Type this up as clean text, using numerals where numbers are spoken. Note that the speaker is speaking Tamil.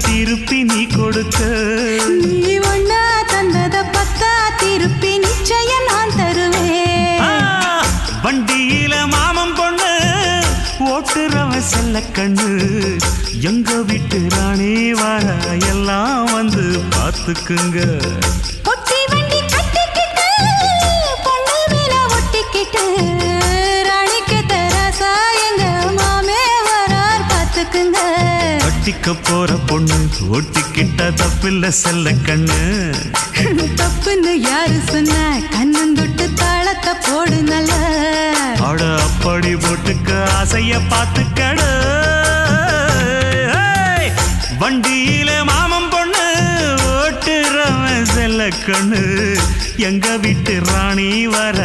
திருப்பி நீ கொடுக்க நீ ஒண்ணா தந்தத பத்தா திருப்பி நிச்சயம் நான் தருவேன் வண்டியில மாமன் பொண்ணு ஓட்டுறவன் செல்ல கண்ணு எங்க வீட்டு ராணி வர எல்லாம் வந்து பார்த்துக்குங்க ஒட்டி வண்டி கட்டிக்கிட்டு பொண்ணு மேல ஒட்டிக்கிட்டு ராணிக்கு தராசா எங்க மாமே வரார் பார்த்துக்குங்க ஒட்டிக்க போற பொண்ணு ஒட்டிக்கிட்ட தப்பில்ல செல்ல கண்ணு தப்புன்னு யாரு சொன்ன கண்ணந்தொட்டு தாளத்தை போடு நல்ல அட அப்படி போட்டுக்க ஆசைய பார்த்துக்கட வண்டியில மாமன் பொண்ணு ஓட்டுறவன் செல்ல கண்ணு எங்க வீட்டு ராணி வர